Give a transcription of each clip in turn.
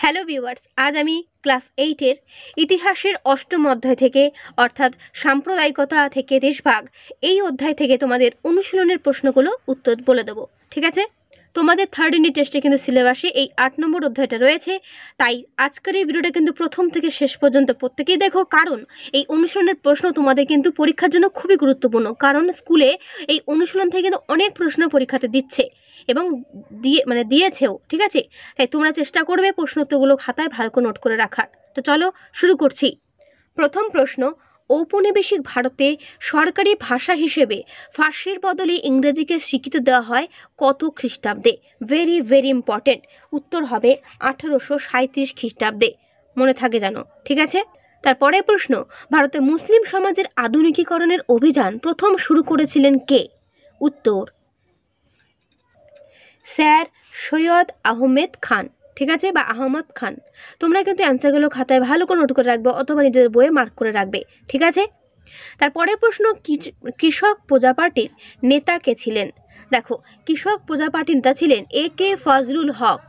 Hello viewers, আজ আমি class 8-এর ইতিহাসের অষ্টম অধ্যায় থেকে অর্থাৎ সাম্প্রদায়িকতা থেকে দেশভাগ এই অধ্যায় থেকে তোমাদের অনুশীলনের প্রশ্নগুলো উত্তর বলে দেবো। ঠিক আছে? তোমাদের থার্ড ইউনিট টেস্টে কিন্তু সিলেবাসে এই 8 নম্বর অধ্যায়টা রয়েছে, তাই আজকের এই ভিডিওটা কিন্তু প্রথম থেকে শেষ পর্যন্ত প্রত্যেকেই দেখো, কারণ এই অনুশীলনের প্রশ্ন তোমাদের কিন্তু পরীক্ষার জন্য খুবই গুরুত্বপূর্ণ। কারণ স্কুলে এই অনুশীলন থেকে কিন্তু অনেক প্রশ্ন পরীক্ষাতে দিচ্ছে এবং দিয়েছেও। ঠিক আছে? তাই তোমরা চেষ্টা করবে প্রশ্নোত্তরগুলো খাতায় ভালো করে নোট করে রাখার। তো চলো শুরু করছি। প্রথম প্রশ্ন, ঔপনিবেশিক ভারতে সরকারি ভাষা হিসেবে ফার্সির বদলে ইংরেজিকে স্বীকৃতি দেওয়া হয় কত খ্রিস্টাব্দে? Very very important. উত্তর হবে 1837 খ্রিস্টাব্দে। মনে থাকে জানো। ঠিক আছে? তারপরের প্রশ্ন, ভারতে মুসলিম সমাজের আধুনিকীকরণের অভিযান প্রথম শুরু করেছিলেন কে? উত্তর স্যার সৈয়দ আহমেদ খান। ঠিক আছে? বা আহমদ খান। তোমরা কিন্তু অ্যান্সারগুলো খাতায় ভালো করে নোট করে রাখবে অথবা নিজের বইয়ে মার্ক করে রাখবে। ঠিক আছে? তারপরের প্রশ্ন, কৃষক প্রজা পার্টির নেতা কে ছিলেন? দেখো, কৃষক প্রজা পার্টির নেতা ছিলেন এ.কে. ফজলুল হক।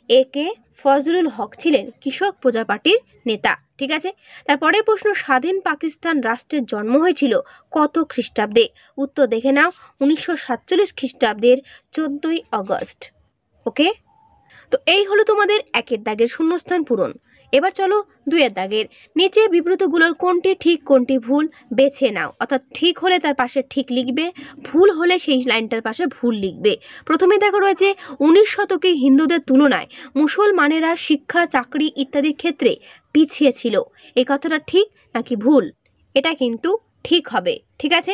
এ.কে. ফজলুল হক ছিলেন কৃষক প্রজা পার্টির নেতা। ঠিক আছে? তারপরের প্রশ্ন, স্বাধীন পাকিস্তান রাষ্ট্রের জন্ম হয়েছিল কত খ্রিস্টাব্দে? উত্তর দেখে নাও, 1947 খ্রিস্টাব্দের 14ই আগস্ট। ওকে? তো এই হলো তোমাদের 1-এর দাগের শূন্যস্থান পূরণ। এবার চলো 2-এর দাগের। নিচে বিবৃতগুলোর কোনটি ঠিক কোনটি ভুল বেছে নাও। অর্থাৎ ঠিক হলে তার পাশে ঠিক লিখবে, ভুল হলে সেই লাইনটার পাশে ভুল লিখবে। প্রথমে দেখো রয়েছে 19 শতকে হিন্দুদের তুলনায় মুসলমানেরা শিক্ষা, চাকরি ইত্যাদির ক্ষেত্রে পিছিয়ে ছিল। এই কথাটা ঠিক নাকি ভুল? এটা কিন্তু ঠিক হবে। ঠিক আছে?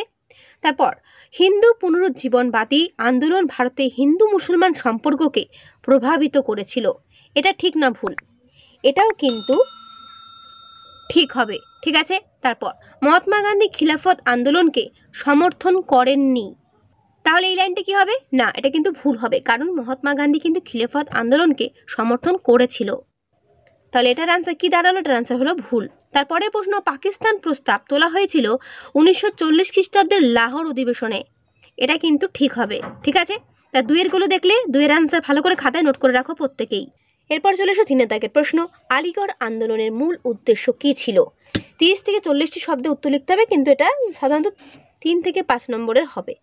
তারপর, হিন্দু পুনরুজ্জীবনবাদী আন্দোলন ভারতে হিন্দু মুসলমান সম্পর্ককে প্রভাবিত করেছিল। এটা ঠিক না ভুল? এটাও কিন্তু ঠিক হবে। ঠিক আছে? তারপর, মহাত্মা গান্ধী খিলাফত আন্দোলনকে সমর্থন করেননি। তাহলে এই লাইনটা কি হবে? না, এটা কিন্তু ভুল হবে, কারণ মহাত্মা গান্ধী কিন্তু খিলাফত আন্দোলনকে সমর্থন করেছিল। তাহলে এটার আনসার কি দাঁড়ালো? এটার আনসার হলো ভুল। তারপরে প্রশ্ন, পাকিস্তান প্রস্তাব তোলা হয়েছিল 1940 খ্রিস্টাব্দের লাহোর অধিবেশনে। এটা কিন্তু ঠিক হবে। ঠিক আছে? তা 2-এর গুলো দেখলে 2-এর আনসার ভালো করে খাতায় নোট করে রাখো প্রত্যেকেই। এরপর চলে এসো 3-এর দাগের প্রশ্ন, আলিগড় আন্দোলনের মূল উদ্দেশ্য কী ছিল? 30 থেকে 40টি শব্দে উত্তর লিখতে হবে, কিন্তু এটা সাধারণত 3 থেকে 5 নম্বরের হবে।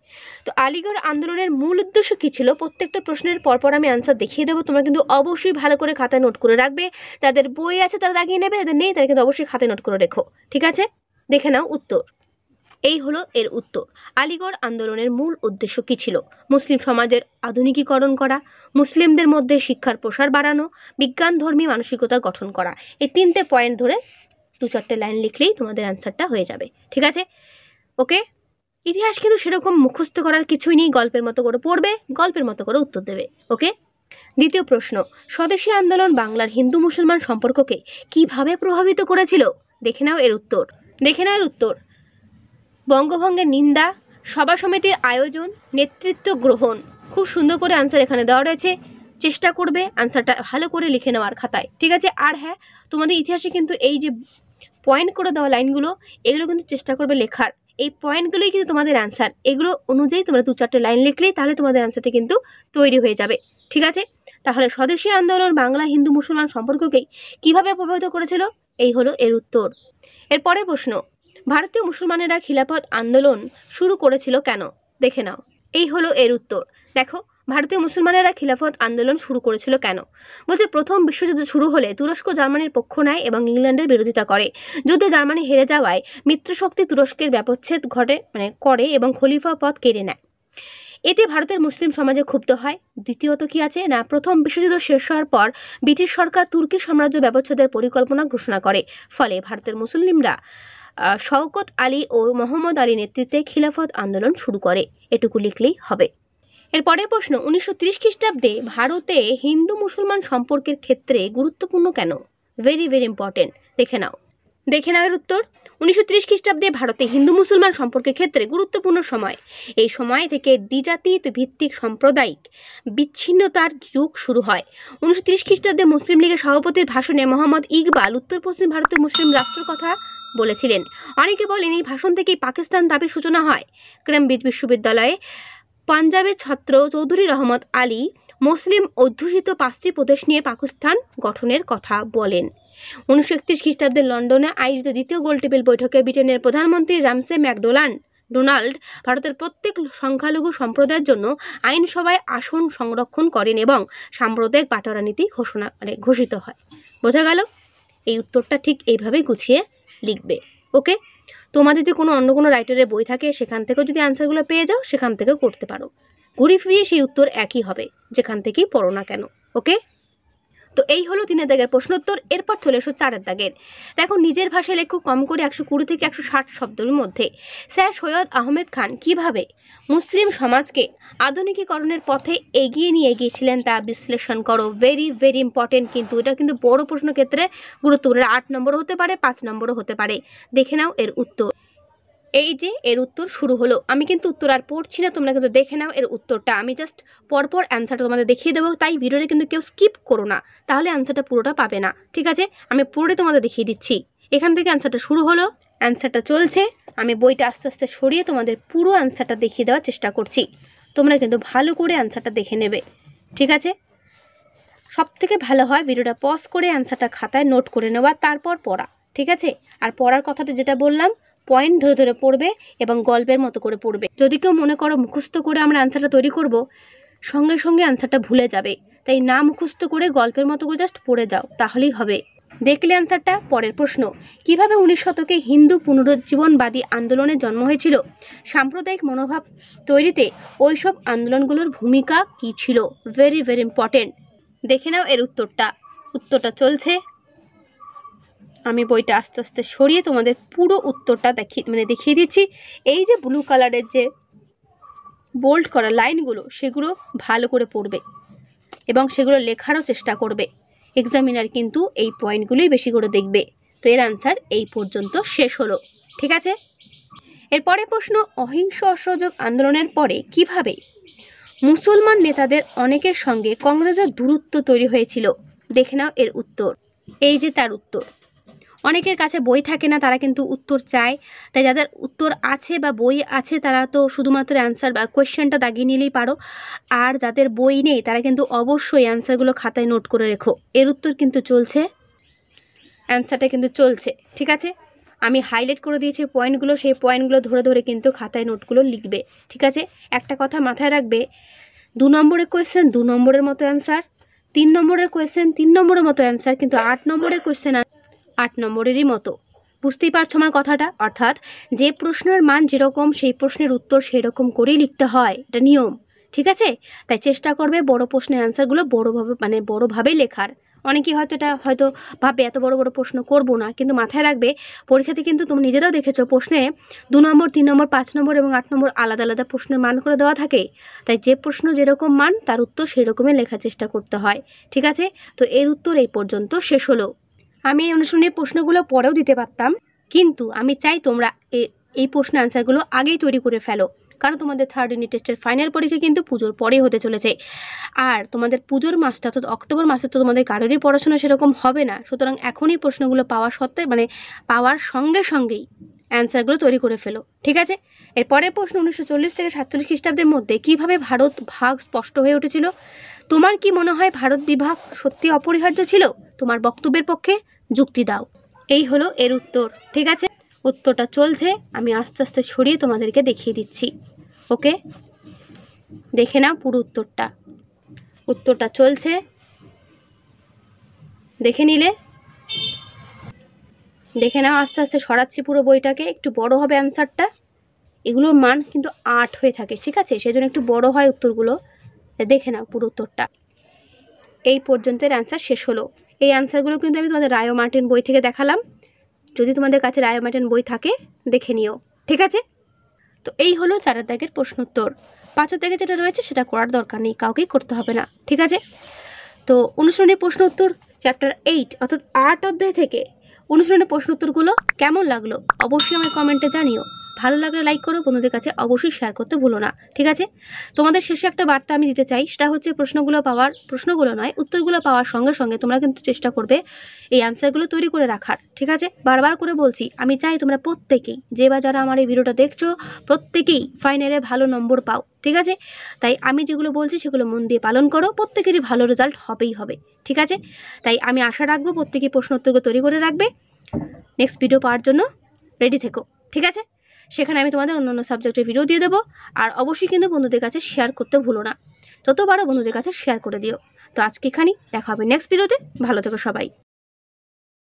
তো আলিগড় আন্দোলনের মূল উদ্দেশ্য কী ছিল? প্রত্যেকটা প্রশ্নের পরপর আমি আনসার দেখিয়ে দেবো, তোমরা কিন্তু অবশ্যই ভালো করে খাতায় নোট করে রাখবে। যাদের বই আছে তারা দাগিয়ে নেবে, যাদের নেই তারা কিন্তু অবশ্যই খাতায় নোট করে রেখো। ঠিক আছে? দেখে নাও উত্তর। এই হলো এর উত্তর। আলিগড় আন্দোলনের মূল উদ্দেশ্য কী ছিল? মুসলিম সমাজের আধুনিকীকরণ করা, মুসলিমদের মধ্যে শিক্ষার প্রসার বাড়ানো, বিজ্ঞানধর্মী মানসিকতা গঠন করা। এই 3টে পয়েন্ট ধরে 2-4টে লাইন লিখলেই তোমাদের অ্যান্সারটা হয়ে যাবে। ঠিক আছে? ওকে? ইতিহাস কিন্তু সেরকম মুখস্থ করার কিছুই নেই, গল্পের মতো করে পড়বে, গল্পের মতো করে উত্তর দেবে। ওকে? দ্বিতীয় প্রশ্ন, স্বদেশী আন্দোলন বাংলার হিন্দু মুসলমান সম্পর্ককে কিভাবে প্রভাবিত করেছিল? দেখে নাও এর উত্তর। বঙ্গভঙ্গের নিন্দা, সভা সমিতির আয়োজন, নেতৃত্ব গ্রহণ। খুব সুন্দর করে আনসার এখানে দেওয়া রয়েছে। চেষ্টা করবে আনসারটা ভালো করে লিখে নেওয়ার খাতায়। ঠিক আছে? আর হ্যাঁ, তোমাদের ইতিহাসে কিন্তু এই যে পয়েন্ট করে দেওয়া লাইনগুলো, এগুলো কিন্তু চেষ্টা করবে লেখার। এই পয়েন্টগুলোই কিন্তু তোমাদের অ্যান্সার। এগুলো অনুযায়ী তোমরা 2-4টে লাইন লিখলেই তাহলে তোমাদের অ্যান্সারটা কিন্তু তৈরি হয়ে যাবে। ঠিক আছে? তাহলে স্বদেশী আন্দোলন বাংলা হিন্দু মুসলমান সম্পর্ককেই কিভাবে প্রভাবিত করেছিল? এই হলো এর উত্তর। এরপরে প্রশ্ন, ভারতীয় মুসলমানেরা খিলাফত আন্দোলন শুরু করেছিল কেন? দেখে নাও। এই হলো এর উত্তর। দেখো, ভারতীয় মুসলমানেরা খিলাফত আন্দোলন শুরু করেছিল কেন? বলছে, প্রথম বিশ্বযুদ্ধ শুরু হলে তুরস্ক জার্মানির পক্ষ নেয় এবং ইংল্যান্ডের বিরোধিতা করে। যুদ্ধে জার্মানি হেরে যাওয়ায় মিত্রশক্তি তুরস্কের ব্যবচ্ছেদ করে এবং খলিফা পদ কেড়ে নেয়। এতে ভারতের মুসলিম সমাজে ক্ষুব্ধ হয়। দ্বিতীয়ত কি আছে না, প্রথম বিশ্বযুদ্ধ শেষ হওয়ার পর ব্রিটিশ সরকার তুর্কি সাম্রাজ্য ব্যবচ্ছেদের পরিকল্পনা ঘোষণা করে। ফলে ভারতের মুসলিমরা শওকত আলী ও মোহাম্মদ আলী নেতৃত্বে খিলাফত আন্দোলন শুরু করে। এটুকু লিখলেই হবে। এরপরের প্রশ্ন, 1930 খ্রিস্টাব্দে ভারতে হিন্দু মুসলমান সম্পর্কের ক্ষেত্রে গুরুত্বপূর্ণ কেন? Very very important. দেখে নাও এর উত্তর। 1930 খ্রিস্টাব্দে ভারতে হিন্দু মুসলমান সম্পর্কের ক্ষেত্রে গুরুত্বপূর্ণ সময়। এই সময় থেকে দ্বিজাতি ভিত্তিক সাম্প্রদায়িক বিচ্ছিন্নতার যুগ শুরু হয়। 1930 খ্রিস্টাব্দে মুসলিম লীগের সভাপতির ভাষণে মোহাম্মদ ইকবাল উত্তর পশ্চিম ভারতীয় মুসলিম রাষ্ট্রের কথা বলেছিলেন। অনেকে বলেন এই ভাষণ থেকেই পাকিস্তান দাবির সূচনা হয়। কেমব্রিজ বিশ্ববিদ্যালয়ে পাঞ্জাবের ছাত্র চৌধুরী রহমত আলী মুসলিম অধ্যুষিত 5টি প্রদেশ নিয়ে পাকিস্তান গঠনের কথা বলেন। 1931 খ্রিস্টাব্দে লন্ডনে আয়োজিত দ্বিতীয় গোলটেবিল বৈঠকে ব্রিটেনের প্রধানমন্ত্রী রামসে ম্যাকডোনাল্ড ভারতের প্রত্যেক সংখ্যালঘু সম্প্রদায়ের জন্য আইনসভায় আসন সংরক্ষণ করেন এবং সাম্প্রদায়িক বাটোয়ারা নীতি ঘোষিত হয়। বোঝা গেল? এই উত্তরটা ঠিক এইভাবেই গুছিয়ে লিখবে। ওকে, তোমাদের যদি অন্য কোনো রাইটারের বই থাকে সেখান থেকেও যদি অ্যান্সারগুলো পেয়ে যাও সেখান থেকেও করতে পারো। ঘুরে ফিরিয়ে সেই উত্তর একই হবে যেখান থেকেই পড়ো না কেন। ওকে, তো এই হলো 3 দাগের প্রশ্নোত্তর। এরপর চলে এসো 4 দাগের। দেখো, নিজের ভাষায় লেখো কম করে 120 থেকে 160 শব্দের মধ্যে স্যার সৈয়দ আহমেদ খান কিভাবে মুসলিম সমাজকে আধুনিকীকরণের পথে এগিয়ে নিয়ে গিয়েছিলেন তা বিশ্লেষণ করো। ভেরি ভেরি ইম্পর্টেন্ট, কিন্তু এটা কিন্তু বড় প্রশ্ন ক্ষেত্রে গুরুত্বপূর্ণ। 8 নম্বরও হতে পারে, 5 নম্বরও হতে পারে। দেখে নাও এর উত্তর। এই যে এর উত্তর শুরু হলো। আমি কিন্তু উত্তর আর পড়ছি না, তোমরা কিন্তু দেখে নাও এর উত্তরটা। আমি জাস্ট পরপর অ্যান্সারটা তোমাদের দেখিয়ে দেবো, তাই ভিডিওটা কিন্তু কেউ স্কিপ করো না, তাহলে অ্যান্সারটা পুরোটা পাবে না। ঠিক আছে, আমি পুরোটাই তোমাদের দেখিয়ে দিচ্ছি। এখান থেকে অ্যান্সারটা শুরু হলো, অ্যান্সারটা চলছে। আমি বইটা আস্তে আস্তে সরিয়ে তোমাদের পুরো অ্যান্সারটা দেখিয়ে দেওয়ার চেষ্টা করছি। তোমরা কিন্তু ভালো করে অ্যান্সারটা দেখে নেবে। ঠিক আছে, সব থেকে ভালো হয় ভিডিওটা পজ করে অ্যান্সারটা খাতায় নোট করে নেওয়া, তারপর পড়া। ঠিক আছে, আর পড়ার কথাটা যেটা বললাম, পয়েন্ট ধরে ধরে পড়বে এবং গল্পের মতো করে পড়বে। যদি কেউ মনে করো মুখস্থ করে আমরা অ্যান্সারটা তৈরি করব, সঙ্গে সঙ্গে অ্যান্সারটা ভুলে যাবে। তাই না মুখস্থ করে গল্পের মতো করে জাস্ট পড়ে যাও, তাহলেই হবে। দেখলে অ্যান্সারটা। পরের প্রশ্ন, কিভাবে 19 শতকে হিন্দু পুনরুজ্জীবনবাদী আন্দোলনের জন্ম হয়েছিল? সাম্প্রদায়িক মনোভাব তৈরিতে ওইসব আন্দোলনগুলোর ভূমিকা কী ছিল? Very very important. দেখে নাও এর উত্তরটা। উত্তরটা চলছে। আমি বইটা আস্তে আস্তে সরিয়ে তোমাদের পুরো উত্তরটা দেখিয়ে দিচ্ছি। এই যে ব্লু কালারের যে বোল্ড করা লাইনগুলো, সেগুলো ভালো করে পড়বে এবং সেগুলো লেখারও চেষ্টা করবে। এক্সামিনার কিন্তু এই পয়েন্টগুলোই বেশি করে দেখবে। তো এর আনসার এই পর্যন্ত শেষ হলো। ঠিক আছে, এরপরে প্রশ্ন, অহিংস অসহযোগ আন্দোলনের পরে কিভাবে মুসলমান নেতাদের অনেকের সঙ্গে কংগ্রেসের দূরত্ব তৈরি হয়েছিল? দেখে নাও এর উত্তর। এই যে তার উত্তর। অনেকের কাছে বই থাকে না, তারা কিন্তু উত্তর চায়। তাই যাদের উত্তর আছে বা বই আছে তারা তো শুধুমাত্র অ্যান্সার বা কোয়েশ্চেনটা দাগিয়ে নিলেই পারো। আর যাদের বই নেই তারা কিন্তু অবশ্যই অ্যান্সারগুলো খাতায় নোট করে রেখো। এর উত্তর কিন্তু চলছে, অ্যান্সারটা কিন্তু চলছে। ঠিক আছে, আমি হাইলাইট করে দিয়েছি পয়েন্টগুলো, সেই পয়েন্টগুলো ধরে ধরে কিন্তু খাতায় নোটগুলো লিখবে। ঠিক আছে, একটা কথা মাথায় রাখবে, 2 নম্বরের কোয়েশ্চেন 2 নম্বরের মতো অ্যান্সার, 3 নম্বরের কোয়েশ্চেন 3 নম্বরের মতো অ্যান্সার, কিন্তু 8 নম্বরের কোয়েশ্চেন 8 নম্বরেরই মতো। বুঝতেই পারছো আমার কথাটা? অর্থাৎ যে প্রশ্নের মান যেরকম সেই প্রশ্নের উত্তর সেই রকম করেই লিখতে হয়, এটা নিয়ম। ঠিক আছে, তাই চেষ্টা করবে বড় প্রশ্নের অ্যান্সারগুলো বড়োভাবে লেখার। অনেকেই হয়তো ভাবে এত বড় বড় প্রশ্ন করব না, কিন্তু মাথায় রাখবে পরীক্ষাতে কিন্তু তুমি নিজেরাও দেখেছো প্রশ্নে 2 নম্বর 3 নম্বর 5 নম্বর এবং 8 নম্বর আলাদা আলাদা প্রশ্নের মান করে দেওয়া থাকে। তাই যে প্রশ্ন যেরকম মান তার উত্তর সেই রকমই লেখার চেষ্টা করতে হয়। ঠিক আছে, তো এর উত্তর এই পর্যন্ত শেষ হলো। আমি এই অনুশীলনের প্রশ্নগুলো পরেও দিতে পারতাম, কিন্তু আমি চাই তোমরা এই প্রশ্নের আনসারগুলো আগেই তৈরি করে ফেলো, কারণ তোমাদের 3rd ইউনিট টেস্টের ফাইনাল পরীক্ষা কিন্তু পুজোর পরেই হতে চলেছে। আর তোমাদের পুজোর মাসটা অর্থাৎ অক্টোবর মাসে তো তোমাদের কারোরই পড়াশোনা সেরকম হবে না। সুতরাং এখনই প্রশ্নগুলো পাওয়ার সঙ্গে সঙ্গেই অ্যান্সারগুলো তৈরি করে ফেলো। ঠিক আছে, এরপরের প্রশ্ন, 1940 থেকে 47 খ্রিস্টাব্দের মধ্যে কিভাবে ভারত ভাগ স্পষ্ট হয়ে উঠেছিল? তোমার কি মনে হয় ভারত বিভাগ সত্যি অপরিহার্য ছিল? তোমার বক্তব্যের পক্ষে যুক্তি দাও। এই হলো এর উত্তর। ঠিক আছে, উত্তরটা চলছে। আমি আস্তে আস্তে সরিয়ে তোমাদেরকে দেখিয়ে দিচ্ছি। ওকে, দেখে নাও পুরো উত্তরটা। উত্তরটা চলছে, দেখে নিলে? দেখে নাও, আস্তে আস্তে সরাচ্ছি পুরো বইটাকে। একটু বড় হবে অ্যান্সারটা, এগুলোর মান কিন্তু 8 হয়ে থাকে। ঠিক আছে, সেজন্য একটু বড় হয় উত্তরগুলো। দেখে নাও পুরো উত্তরটা। এই পর্যন্তের অ্যান্সার শেষ হলো। এই অ্যান্সারগুলো কিন্তু আমি তোমাদের রায় ও মার্টিন বই থেকে দেখালাম। যদি তোমাদের কাছে রায় ও মার্টিন বই থাকে দেখে নিও। ঠিক আছে, তো এই হলো 4 দাগের প্রশ্নোত্তর। 5 দাগে যেটা রয়েছে সেটা করার দরকার নেই, কাউকেই করতে হবে না। ঠিক আছে, তো অনুশীলনের প্রশ্নোত্তর চ্যাপ্টার 8 অর্থাৎ 8 অধ্যায় থেকে অনুশীলনের প্রশ্নোত্তরগুলো কেমন লাগলো অবশ্যই আমার কমেন্টে জানিও। ভালো লাগলে লাইক করো, বন্ধুদের কাছে অবশ্যই শেয়ার করতে ভুলো না, ঠিক আছে? তোমাদের শেষে একটা বার্তা আমি দিতে চাই, সেটা হচ্ছে প্রশ্নগুলো নয়, উত্তরগুলো পাওয়ার সঙ্গে সঙ্গে তোমরা কিন্তু চেষ্টা করবে এই অ্যান্সারগুলো তৈরি করে রাখার, ঠিক আছে? বারবার করে বলছি, আমি চাই তোমরা প্রত্যেকেই, যারা আমার এই ভিডিওটা দেখছো, প্রত্যেকেই ফাইনালে ভালো নম্বর পাও, ঠিক আছে? তাই আমি যেগুলো বলছি সেগুলো মন দিয়ে পালন করো, প্রত্যেকেরই ভালো রেজাল্ট হবেই হবে, ঠিক আছে? তাই আমি আশা রাখবো প্রত্যেকেই প্রশ্ন উত্তরগুলো তৈরি করে রাখবে, নেক্সট ভিডিও পাওয়ার জন্য রেডি থেকো, ঠিক আছে? সেখানে আমি তোমাদের অন্যান্য সাবজেক্টের ভিডিও দিয়ে দেবো। আর অবশ্যই কিন্তু বন্ধুদের কাছে শেয়ার করতে ভুলো না, যতবারও বন্ধুদের কাছে শেয়ার করে দিও। তো আজকে এখানেই দেখা হবে নেক্সট ভিডিওতে। ভালো থেকো সবাই।